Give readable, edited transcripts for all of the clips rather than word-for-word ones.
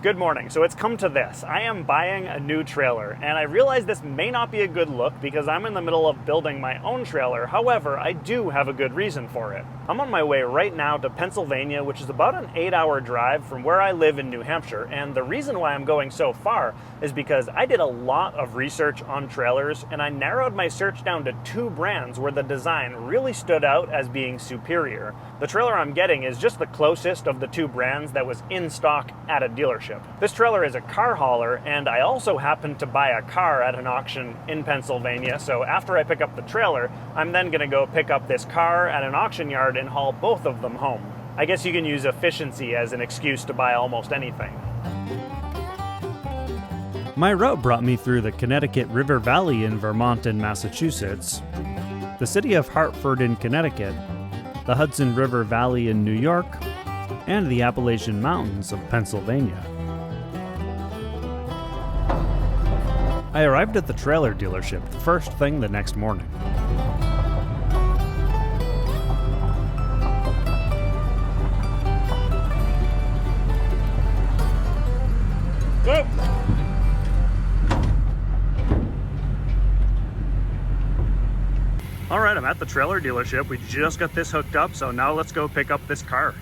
Good morning. So it's come to this. I am buying a new trailer, and I realize this may not be a good look because I'm in the middle of building my own trailer. However, I do have a good reason for it. I'm on my way right now to Pennsylvania, which is about an 8-hour drive from where I live in New Hampshire. And the reason why I'm going so far is because I did a lot of research on trailers, and I narrowed my search down to 2 brands where the design really stood out as being superior. The trailer I'm getting is just the closest of the 2 brands that was in stock at a dealership. This trailer is a car hauler, and I also happened to buy a car at an auction in Pennsylvania, so after I pick up the trailer, I'm then going to go pick up this car at an auction yard and haul both of them home. I guess you can use efficiency as an excuse to buy almost anything. My route brought me through the Connecticut River Valley in Vermont and Massachusetts, the city of Hartford in Connecticut, the Hudson River Valley in New York, and the Appalachian Mountains of Pennsylvania. I arrived at the trailer dealership first thing the next morning. Good. All right, I'm at the trailer dealership. We just got this hooked up, so now let's go pick up this car.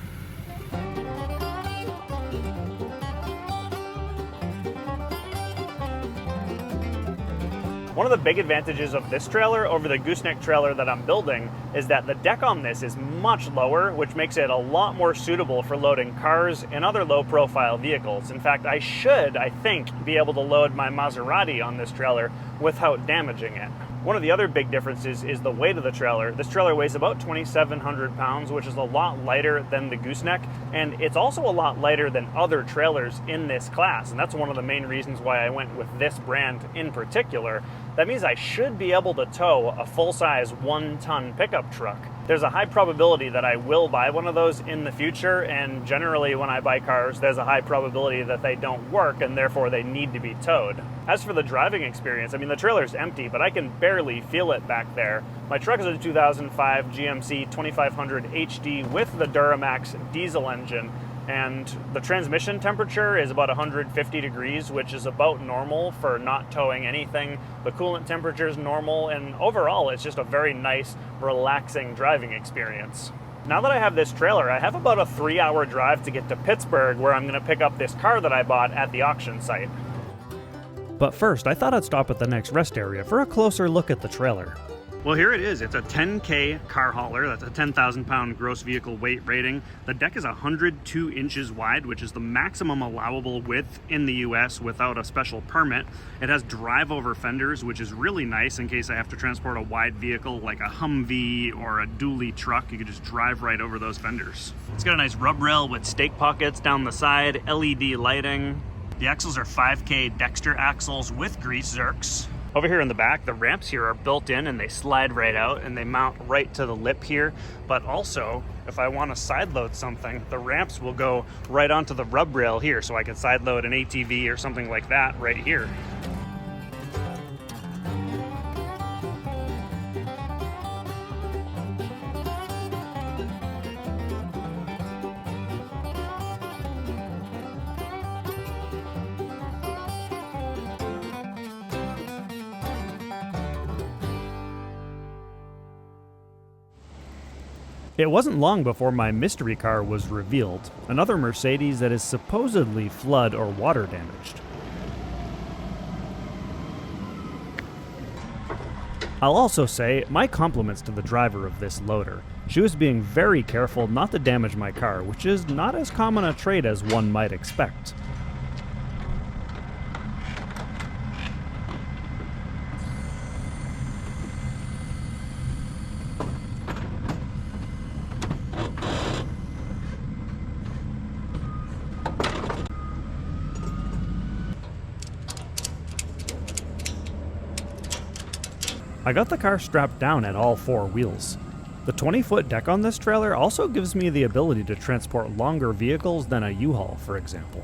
One of the big advantages of this trailer over the gooseneck trailer that I'm building is that the deck on this is much lower, which makes it a lot more suitable for loading cars and other low-profile vehicles. In fact, I think, be able to load my Maserati on this trailer without damaging it. One of the other big differences is the weight of the trailer. This trailer weighs about 2,700 pounds, which is a lot lighter than the gooseneck, and it's also a lot lighter than other trailers in this class, and that's one of the main reasons why I went with this brand in particular. That means I should be able to tow a full-size 1-ton pickup truck. There's a high probability that I will buy one of those in the future, and generally when I buy cars, there's a high probability that they don't work and therefore they need to be towed. As for the driving experience, I mean, the trailer's empty, but I can barely feel it back there. My truck is a 2005 GMC 2500 HD with the Duramax diesel engine, and the transmission temperature is about 150 degrees, which is about normal for not towing anything. The coolant temperature is normal, and overall it's just a very nice, relaxing driving experience. Now that I have this trailer, I have about a 3-hour drive to get to Pittsburgh, where I'm going to pick up this car that I bought at the auction site. But first, I thought I'd stop at the next rest area for a closer look at the trailer. Well, here it is. It's a 10K car hauler. That's a 10,000-pound gross vehicle weight rating. The deck is 102 inches wide, which is the maximum allowable width in the US without a special permit. It has drive-over fenders, which is really nice in case I have to transport a wide vehicle like a Humvee or a dually truck. You can just drive right over those fenders. It's got a nice rub rail with stake pockets down the side, LED lighting. The axles are 5K Dexter axles with grease zerks. Over here in the back, the ramps here are built in and they slide right out and they mount right to the lip here. But also, if I want to side load something, the ramps will go right onto the rub rail here, so I can side load an ATV or something like that right here. It wasn't long before my mystery car was revealed, another Mercedes that is supposedly flood or water damaged. I'll also say my compliments to the driver of this loader. She was being very careful not to damage my car, which is not as common a trait as one might expect. I got the car strapped down at all 4 wheels. The 20-foot deck on this trailer also gives me the ability to transport longer vehicles than a U-Haul, for example.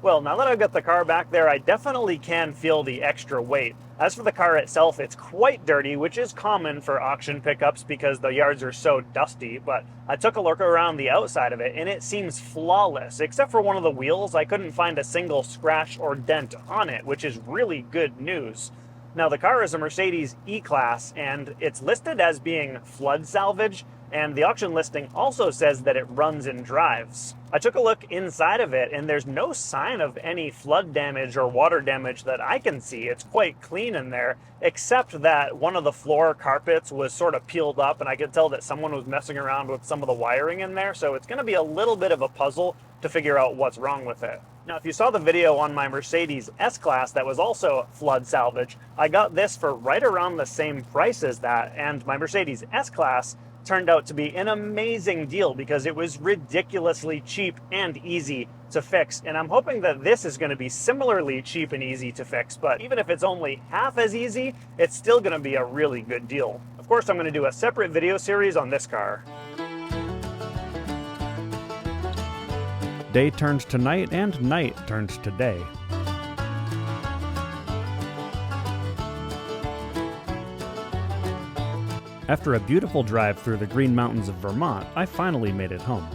Well, now that I've got the car back there, I definitely can feel the extra weight. As for the car itself, it's quite dirty, which is common for auction pickups because the yards are so dusty, but I took a look around the outside of it and it seems flawless. Except for one of the wheels, I couldn't find a single scratch or dent on it, which is really good news. Now, the car is a Mercedes E-Class, and it's listed as being flood salvage, and the auction listing also says that it runs and drives. I took a look inside of it, and there's no sign of any flood damage or water damage that I can see. It's quite clean in there, except that one of the floor carpets was sort of peeled up, and I could tell that someone was messing around with some of the wiring in there, so it's going to be a little bit of a puzzle to figure out what's wrong with it. Now, if you saw the video on my Mercedes S-Class that was also flood salvage, I got this for right around the same price as that, and my Mercedes S-Class turned out to be an amazing deal because it was ridiculously cheap and easy to fix. And I'm hoping that this is going to be similarly cheap and easy to fix, but even if it's only half as easy, it's still going to be a really good deal. Of course, I'm going to do a separate video series on this car. Day turned to night, and night turned to day. After a beautiful drive through the Green Mountains of Vermont, I finally made it home.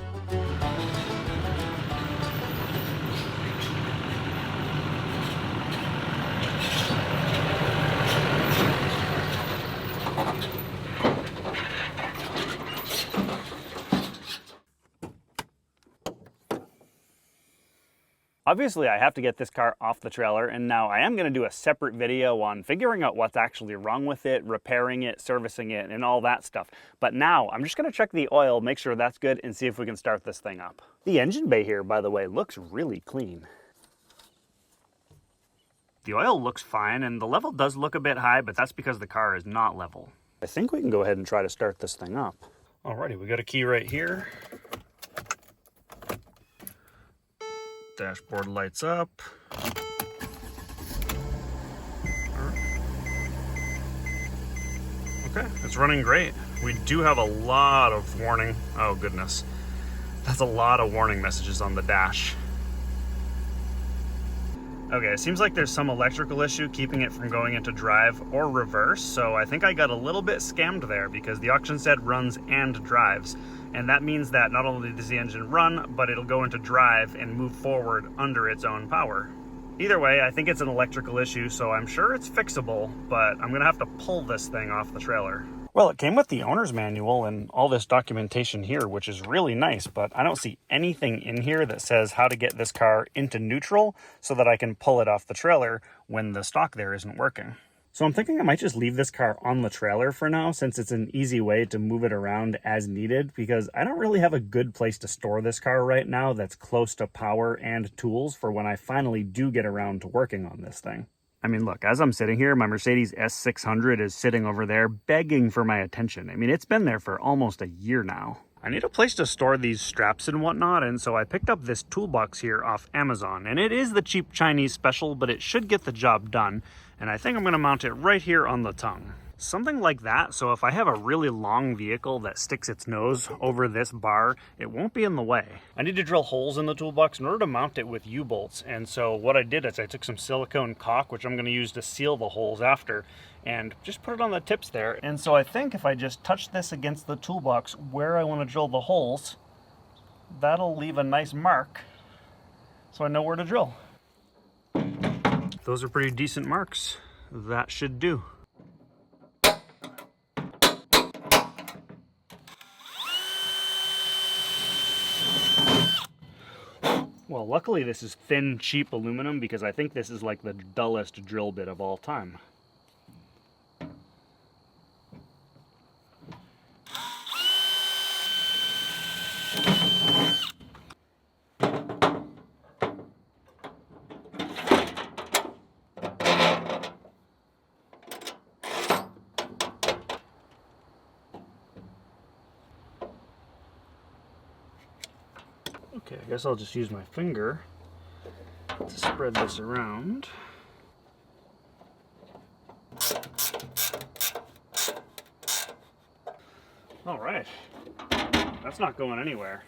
Obviously, I have to get this car off the trailer, and now I am going to do a separate video on figuring out what's actually wrong with it, repairing it, servicing it, and all that stuff. But now, I'm just going to check the oil, make sure that's good, and see if we can start this thing up. The engine bay here, by the way, looks really clean. The oil looks fine, and the level does look a bit high, but that's because the car is not level. I think we can go ahead and try to start this thing up. Alrighty, we got a key right here. Dashboard lights up. Okay, it's running great. We do have a lot of warning. Oh goodness. That's a lot of warning messages on the dash. Okay, it seems like there's some electrical issue keeping it from going into drive or reverse, so I think I got a little bit scammed there because the auction said runs and drives. And that means that not only does the engine run, but it'll go into drive and move forward under its own power. Either way, I think it's an electrical issue, so I'm sure it's fixable, but I'm gonna have to pull this thing off the trailer. Well, it came with the owner's manual and all this documentation here, which is really nice, but I don't see anything in here that says how to get this car into neutral so that I can pull it off the trailer when the stock there isn't working. So I'm thinking I might just leave this car on the trailer for now, since it's an easy way to move it around as needed, because I don't really have a good place to store this car right now that's close to power and tools for when I finally do get around to working on this thing. I mean, look, as I'm sitting here, my Mercedes S600 is sitting over there begging for my attention. I mean, it's been there for almost a year now. I need a place to store these straps and whatnot, and so I picked up this toolbox here off Amazon, and it is the cheap Chinese special, but it should get the job done, and I think I'm going to mount it right here on the tongue. Something like that, so if I have a really long vehicle that sticks its nose over this bar, it won't be in the way. I need to drill holes in the toolbox in order to mount it with U-bolts, and so what I did is I took some silicone caulk, which I'm going to use to seal the holes after, and just put it on the tips there. And so I think if I just touch this against the toolbox where I want to drill the holes, that'll leave a nice mark so I know where to drill. Those are pretty decent marks. That should do. Well, luckily this is thin, cheap aluminum because I think this is like the dullest drill bit of all time. Okay, I guess I'll just use my finger to spread this around. All right, that's not going anywhere.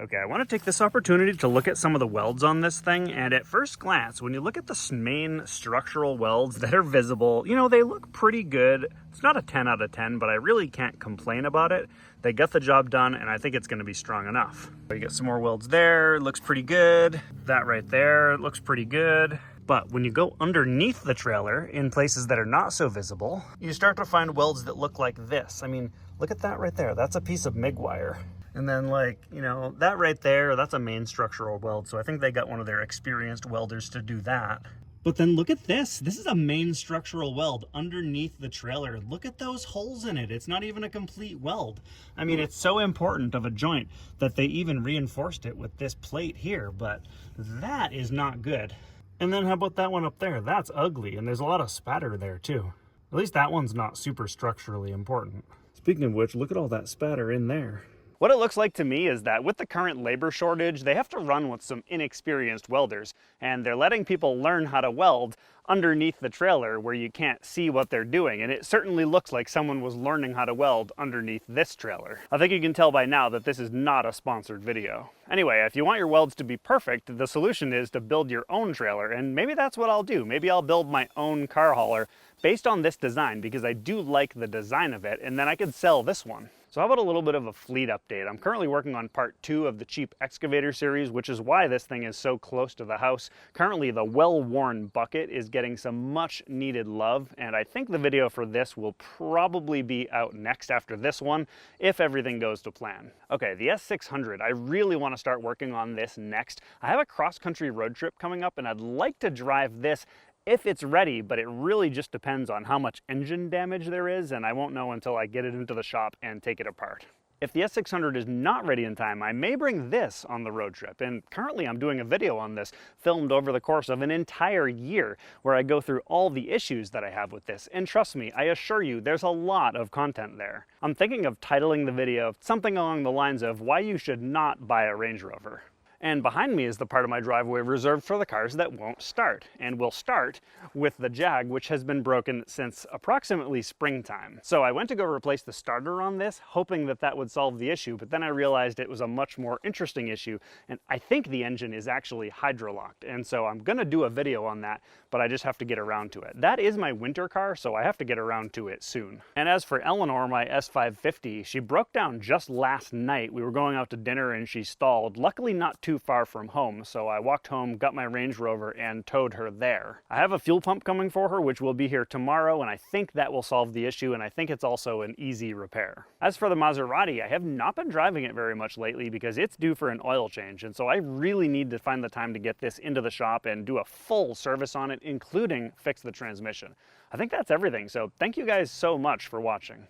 Okay, I want to take this opportunity to look at some of the welds on this thing, and at first glance, when you look at the main structural welds that are visible, you know, they look pretty good. It's not a 10 out of 10, but I really can't complain about it. They got the job done, and I think it's going to be strong enough. You get some more welds there, looks pretty good. That right there looks pretty good. But when you go underneath the trailer in places that are not so visible, you start to find welds that look like this. I mean, look at that right there. That's a piece of MIG wire. And then, like, you know, that right there, that's a main structural weld. So I think they got one of their experienced welders to do that. But then look at this. This is a main structural weld underneath the trailer. Look at those holes in it. It's not even a complete weld. I mean, it's so important of a joint that they even reinforced it with this plate here, but that is not good. And then how about that one up there? That's ugly, and there's a lot of spatter there too. At least that one's not super structurally important. Speaking of which, look at all that spatter in there. What it looks like to me is that with the current labor shortage, they have to run with some inexperienced welders, and they're letting people learn how to weld underneath the trailer where you can't see what they're doing. And it certainly looks like someone was learning how to weld underneath this trailer. I think you can tell by now that this is not a sponsored video. Anyway, if you want your welds to be perfect, the solution is to build your own trailer, and maybe that's what I'll do. Maybe I'll build my own car hauler based on this design because I do like the design of it, and then I could sell this one. So how about a little bit of a fleet update? I'm currently working on part 2 of the cheap excavator series, which is why this thing is so close to the house. Currently, the well-worn bucket is getting some much needed love, and I think the video for this will probably be out next after this one, if everything goes to plan. Okay, the S600, I really want to start working on this next. I have a cross-country road trip coming up, and I'd like to drive this if it's ready, but it really just depends on how much engine damage there is, and I won't know until I get it into the shop and take it apart. If the S600 is not ready in time, I may bring this on the road trip, and currently I'm doing a video on this, filmed over the course of an entire year, where I go through all the issues that I have with this, and trust me, I assure you, there's a lot of content there. I'm thinking of titling the video something along the lines of why you should not buy a Range Rover. And behind me is the part of my driveway reserved for the cars that won't start. And we'll start with the Jag, which has been broken since approximately springtime. So I went to go replace the starter on this, hoping that that would solve the issue, but then I realized it was a much more interesting issue, and I think the engine is actually hydrolocked. And so I'm gonna do a video on that, but I just have to get around to it. That is my winter car, so I have to get around to it soon. And as for Eleanor, my S550, she broke down just last night. We were going out to dinner and she stalled. Luckily not too far from home, so I walked home, got my Range Rover, and towed her there. I have a fuel pump coming for her, which will be here tomorrow, and I think that will solve the issue, and I think it's also an easy repair. As for the Maserati, I have not been driving it very much lately because it's due for an oil change, and so I really need to find the time to get this into the shop and do a full service on it, including fix the transmission. I think that's everything, so thank you guys so much for watching.